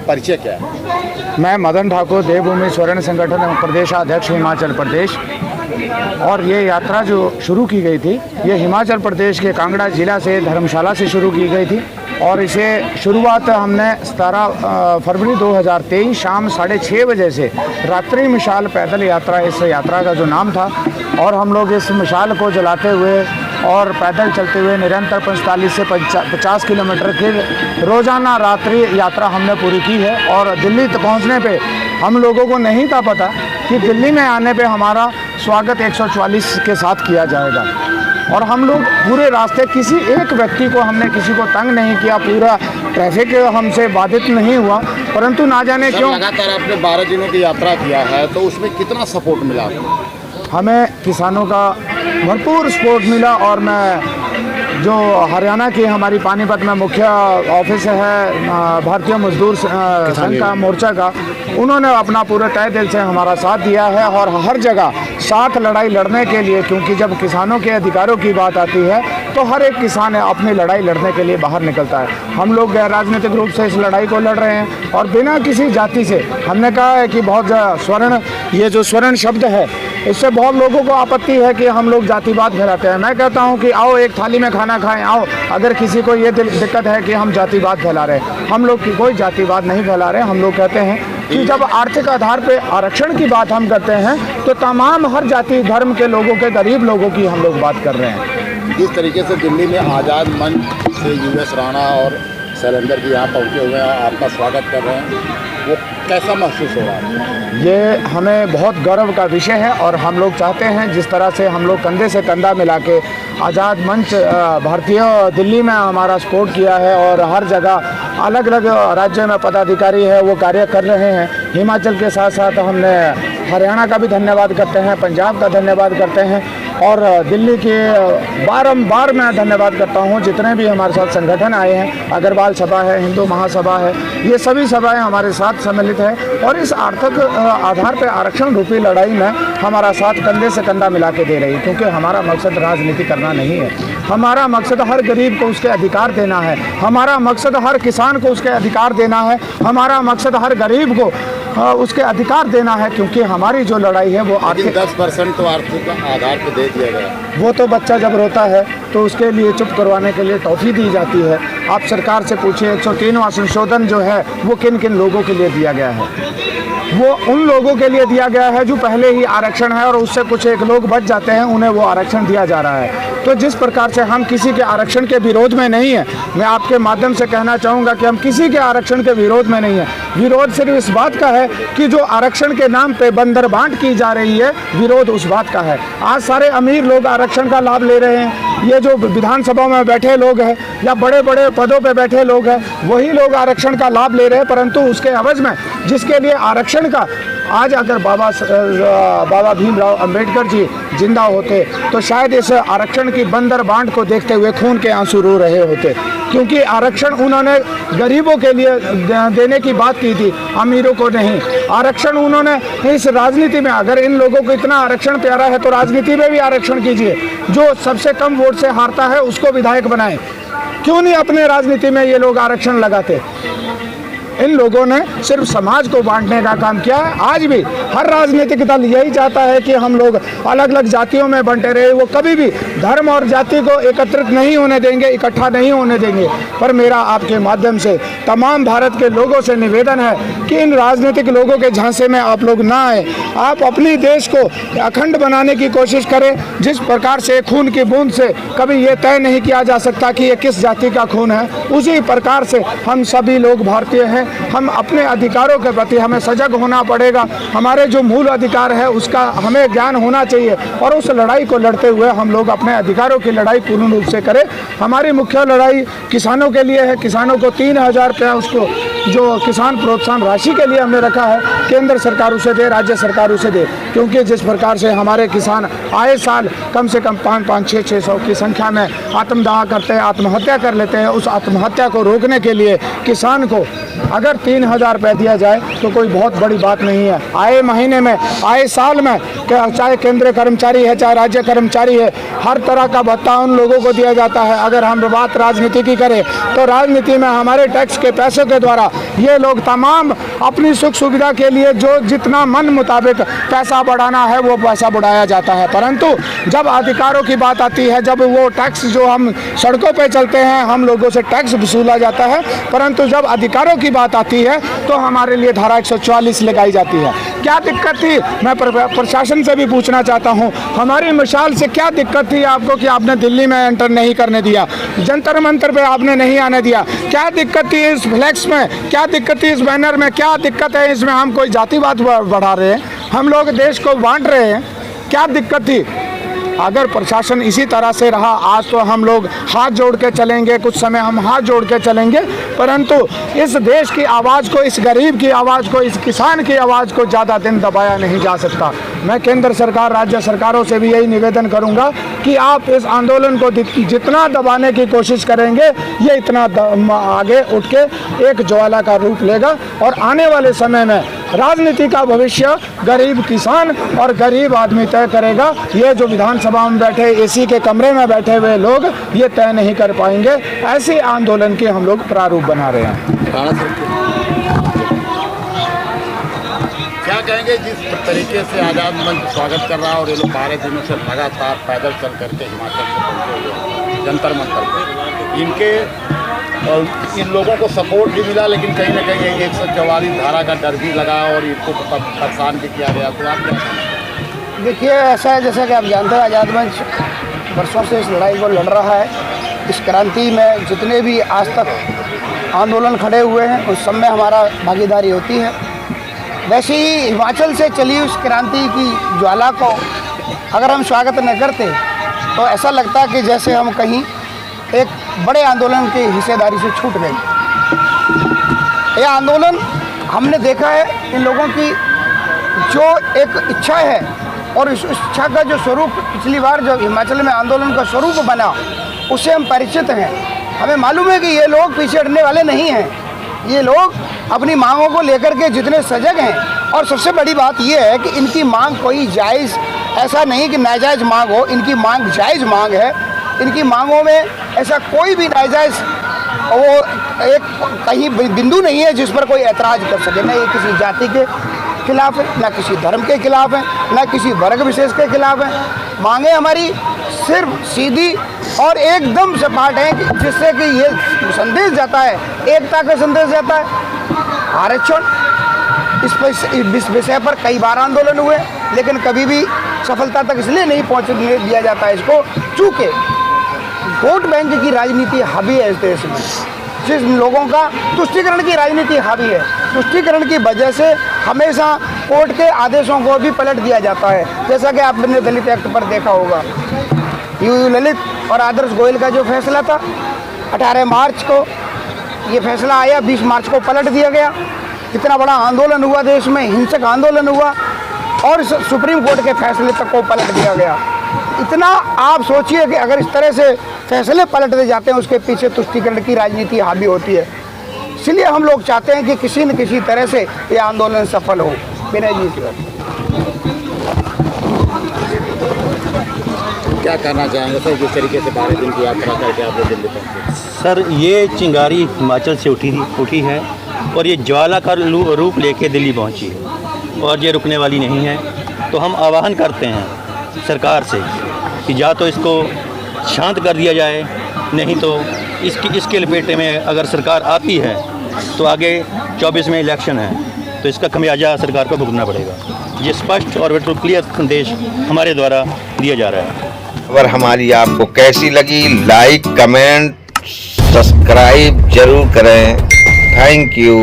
परिचय क्या है? मैं मदन ठाकुर, देवभूमि स्वर्ण संगठन प्रदेशाध्यक्ष हिमाचल प्रदेश। और ये यात्रा जो शुरू की गई थी, ये हिमाचल प्रदेश के कांगड़ा ज़िला से धर्मशाला से शुरू की गई थी और इसे शुरुआत हमने 17 फरवरी 2023 शाम 6:30 बजे से रात्रि मिसाल पैदल यात्रा, इस यात्रा का जो नाम था, और हम लोग इस मिसाल को जलाते हुए और पैदल चलते हुए निरंतर 45 से 50 किलोमीटर की रोज़ाना रात्रि यात्रा हमने पूरी की है। और दिल्ली तक पहुँचने पे हम लोगों को नहीं था पता कि दिल्ली में आने पे हमारा स्वागत 144 के साथ किया जाएगा। और हम लोग पूरे रास्ते किसी एक व्यक्ति को हमने किसी को तंग नहीं किया, पूरा ट्रैफिक हमसे बाधित नहीं हुआ, परंतु ना जाने क्यों लगातार आपने 12 दिनों की यात्रा किया है, तो उसमें कितना सपोर्ट मिला? हमें किसानों का भरपूर सपोर्ट मिला। और मैं जो हरियाणा की हमारी पानीपत में मुख्य ऑफिस है भारतीय मजदूर संघ का, मोर्चा का, उन्होंने अपना पूरे तहे दिल से हमारा साथ दिया है और हर जगह साथ लड़ाई लड़ने के लिए, क्योंकि जब किसानों के अधिकारों की बात आती है तो हर एक किसान अपनी लड़ाई लड़ने के लिए बाहर निकलता है। हम लोग गैर राजनीतिक रूप से इस लड़ाई को लड़ रहे हैं और बिना किसी जाति से। हमने कहा है कि बहुत स्वर्ण, ये जो स्वर्ण शब्द है, इससे बहुत लोगों को आपत्ति है कि हम लोग जातिवाद फैलाते हैं। मैं कहता हूं कि आओ एक थाली में खाना खाएं, आओ। अगर किसी को ये दिक्कत है कि हम जातिवाद फैला रहे हैं, हम लोग कोई जातिवाद नहीं फैला रहे। हम लोग कहते हैं कि जब आर्थिक आधार पे आरक्षण की बात हम करते हैं तो तमाम हर जाति धर्म के लोगों के, गरीब लोगों की हम लोग बात कर रहे हैं। जिस तरीके से दिल्ली में आज़ाद मंच से यूएस राणा और शैलेंद्र जी यहाँ पहुँचे हुए हैं, आपका स्वागत कर रहे हैं, वो कैसा महसूस हो रहा है? ये हमें बहुत गर्व का विषय है और हम लोग चाहते हैं जिस तरह से हम लोग कंधे से कंधा मिला के आज़ाद मंच भारतीय दिल्ली में हमारा सपोर्ट किया है और हर जगह अलग अलग राज्य में पदाधिकारी है वो कार्य कर रहे हैं। हिमाचल के साथ साथ हमने हरियाणा का भी धन्यवाद करते हैं, पंजाब का धन्यवाद करते हैं और दिल्ली के बारंबार मैं धन्यवाद करता हूं जितने भी हमारे साथ संगठन आए हैं। अग्रवाल सभा है, हिंदू महासभा है, ये सभी सभाएं हमारे साथ सम्मिलित है और इस आर्थिक आधार पर आरक्षण रूपी लड़ाई में हमारा साथ कंधे से कंधा मिला के दे रही है। क्योंकि हमारा मकसद राजनीति करना नहीं है, हमारा मकसद हर गरीब को उसके अधिकार देना है, हमारा मकसद हर किसान को उसके अधिकार देना है, हमारा मकसद हर गरीब को उसके अधिकार देना है। क्योंकि हमारी जो लड़ाई है वो आर्थिक 10% तो आर्थिक आधार पर दे दिया गया। वो तो बच्चा जब रोता है तो उसके लिए चुप करवाने के लिए टॉफी दी जाती है। आप सरकार से पूछिए 103वां संशोधन जो है वो किन किन लोगों के लिए दिया गया है? वो उन लोगों के लिए दिया गया है जो पहले ही आरक्षण है और उससे कुछ एक लोग बच जाते हैं, उन्हें वो आरक्षण दिया जा रहा है। तो जिस प्रकार से हम किसी के आरक्षण के विरोध में नहीं है, मैं आपके माध्यम से कहना चाहूँगा कि हम किसी के आरक्षण के विरोध में नहीं है। विरोध सिर्फ इस बात का है कि जो आरक्षण के नाम पे बंदर बांट की जा रही है, विरोध उस बात का है। आज सारे अमीर लोग आरक्षण का लाभ ले रहे हैं। ये जो विधानसभा में बैठे लोग हैं या बड़े बड़े पदों पे बैठे लोग हैं, वही लोग आरक्षण का लाभ ले रहे हैं। परंतु उसके एवज में जिसके लिए आरक्षण का, आज अगर बाबा भीमराव अंबेडकर जी जिंदा होते तो शायद इस आरक्षण की बंदर बांट को देखते हुए खून के आंसू रो रहे होते। क्योंकि आरक्षण उन्होंने गरीबों के लिए देने की बात की थी, अमीरों को नहीं। आरक्षण उन्होंने इस राजनीति में, अगर इन लोगों को इतना आरक्षण प्यारा है तो राजनीति में भी आरक्षण कीजिए। जो सबसे कम वोट से हारता है उसको विधायक बनाएं। क्यों नहीं अपने राजनीति में ये लोग आरक्षण लगाते? इन लोगों ने सिर्फ समाज को बांटने का काम किया है। आज भी हर राजनीतिक दल यही चाहता है कि हम लोग अलग अलग जातियों में बंटे रहे। वो कभी भी धर्म और जाति को एकत्रित नहीं होने देंगे, इकट्ठा नहीं होने देंगे। पर मेरा आपके माध्यम से तमाम भारत के लोगों से निवेदन है कि इन राजनीतिक लोगों के झांसे में आप लोग ना आए। आप अपनी देश को अखंड बनाने की कोशिश करें। जिस प्रकार से खून की बूंद से कभी ये तय नहीं किया जा सकता कि ये किस जाति का खून है, उसी प्रकार से हम सभी लोग भारतीय हैं। हम अपने अधिकारों के प्रति हमें सजग होना पड़ेगा। हमारे जो मूल अधिकार है उसका हमें ज्ञान होना चाहिए और उस लड़ाई को लड़ते हुए हम लोग अपने अधिकारों की लड़ाई पूर्ण रूप से करें। हमारी मुख्य लड़ाई किसानों के लिए है। किसानों को 3000 रुपया उसको जो किसान प्रोत्साहन राशि के लिए हमने रखा है, केंद्र सरकार उसे दे, राज्य सरकार उसे दे। क्योंकि जिस प्रकार से हमारे किसान आए साल कम से कम 500-600 की संख्या में आत्मदाह करते हैं, आत्महत्या कर लेते हैं, उस आत्महत्या को रोकने के लिए किसान को अगर 3,000 रुपये दिया जाए तो कोई बहुत बड़ी बात नहीं है। आए महीने में, आए साल में, चाहे केंद्रीय कर्मचारी है चाहे राज्य कर्मचारी है, हर तरह का भत्ता उन लोगों को दिया जाता है। अगर हम बात राजनीति की करें तो राजनीति में हमारे टैक्स के पैसों के द्वारा ये लोग तमाम अपनी सुख सुविधा के लिए जो जितना मन मुताबिक पैसा बढ़ाना है वो पैसा बढ़ाया जाता है। परंतु जब अधिकारों की बात आती है, जब वो टैक्स जो हम सड़कों पे चलते हैं हम लोगों से टैक्स वसूला जाता है, परंतु जब अधिकारों की बात आती है तो हमारे लिए धारा 144 लगाई जाती है। क्या दिक्कत थी, मैं प्रशासन से भी पूछना चाहता हूँ, हमारी मिसाल से क्या दिक्कत थी आपको कि आपने दिल्ली में एंटर नहीं करने दिया, जंतर मंतर पे आपने नहीं आने दिया? क्या दिक्कत थी इस फ्लैक्स में, क्या दिक्कत थी इस बैनर में, क्या दिक्कत है इसमें? हम कोई जातिवाद बढ़ा रहे हैं, हम लोग देश को बांट रहे हैं, क्या दिक्कत थी? अगर प्रशासन इसी तरह से रहा आज तो हम लोग हाथ जोड़ के चलेंगे, कुछ समय हम हाथ जोड़ के चलेंगे, परंतु इस देश की आवाज़ को, इस गरीब की आवाज़ को, इस किसान की आवाज़ को ज़्यादा दिन दबाया नहीं जा सकता। मैं केंद्र सरकार, राज्य सरकारों से भी यही निवेदन करूंगा कि आप इस आंदोलन को जितना दबाने की कोशिश करेंगे ये इतना आगे उठ के एक ज्वाला का रूप लेगा और आने वाले समय में राजनीति का भविष्य गरीब किसान और गरीब आदमी तय करेगा। ये जो विधानसभा में बैठे एसी के कमरे में बैठे हुए लोग ये तय नहीं कर पाएंगे। ऐसे आंदोलन के हम लोग प्रारूप बना रहे हैं। क्या कहेंगे जिस तरीके से आज़ाद मंच स्वागत कर रहा है और ये लोग 12 दिनों से लगातार पैदल चल करके हिमाचल से पहुँचे हुए जंतर मंतर पर, इनके और इन लोगों को सपोर्ट भी मिला, लेकिन कहीं ना कहीं 144 धारा का डर भी लगा और इनको परेशान भी किया गया। तो आप क्या समझते? देखिए, ऐसा है जैसा कि आप जानते हैं आज़ाद मंच वर्षों से इस लड़ाई को लड़ रहा है। इस क्रांति में जितने भी आज तक आंदोलन खड़े हुए हैं उस सब में हमारा भागीदारी होती है। वैसे ही हिमाचल से चली उस क्रांति की ज्वाला को अगर हम स्वागत न करते तो ऐसा लगता है कि जैसे हम कहीं एक बड़े आंदोलन की हिस्सेदारी से छूट गए। यह आंदोलन हमने देखा है इन लोगों की जो एक इच्छा है और इस इच्छा का जो स्वरूप पिछली बार जो हिमाचल में आंदोलन का स्वरूप बना उससे हम परिचित हैं। हमें मालूम है कि ये लोग पीछे हटने वाले नहीं हैं। ये लोग अपनी मांगों को लेकर के जितने सजग हैं, और सबसे बड़ी बात ये है कि इनकी मांग कोई जायज़, ऐसा नहीं कि नाजायज़ मांग हो, इनकी मांग जायज़ मांग है। इनकी मांगों में ऐसा कोई भी नाजायज़ वो एक कहीं बिंदु नहीं है जिस पर कोई ऐतराज़ कर सके। न ये किसी जाति के खिलाफ है, ना किसी धर्म के खिलाफ है, ना किसी वर्ग विशेष के खिलाफ है। मांगे हमारी सिर्फ सीधी और एकदम सपाट है जिससे कि ये संदेश जाता है, एकता का संदेश जाता है। आरक्षण इस विषय पर कई बार आंदोलन हुए लेकिन कभी भी सफलता तक इसलिए नहीं पहुंचने दिया जाता है इसको, चूँकि वोट बैंक की राजनीति हावी है इस देश में। जिस लोगों का तुष्टीकरण की राजनीति हावी है, तुष्टीकरण की वजह से हमेशा कोर्ट के आदेशों को भी पलट दिया जाता है। जैसा कि आपने दलित एक्ट पर देखा होगा, यू ललित और आदर्श गोयल का जो फैसला था 18 मार्च को ये फैसला आया, 20 मार्च को पलट दिया गया। इतना बड़ा आंदोलन हुआ देश में, हिंसक आंदोलन हुआ और सुप्रीम कोर्ट के फैसले तक को पलट दिया गया। इतना आप सोचिए कि अगर इस तरह से फैसले पलटते जाते हैं उसके पीछे तुष्टीकरण की राजनीति हावी होती है। इसलिए हम लोग चाहते हैं कि किसी न किसी तरह से ये आंदोलन सफल हो। विनय जी की बात क्या करना चाहेंगे सर, जिस तरीके से 12 दिन की यात्रा करके आप लोग दिल्ली पहुँचे? सर, ये चिंगारी हिमाचल से उठी है और ये ज्वाला का रूप लेके दिल्ली पहुंची है और ये रुकने वाली नहीं है। तो हम आह्वान करते हैं सरकार से कि या तो इसको शांत कर दिया जाए, नहीं तो इसके लपेटे में अगर सरकार आती है तो आगे 24 में इलेक्शन है तो इसका खमियाजा सरकार को भुगतना पड़ेगा। ये स्पष्ट और बिल्कुल क्लियर संदेश हमारे द्वारा दिया जा रहा है। खबर हमारी आपको कैसी लगी, लाइक कमेंट सब्सक्राइब जरूर करें। Thank you.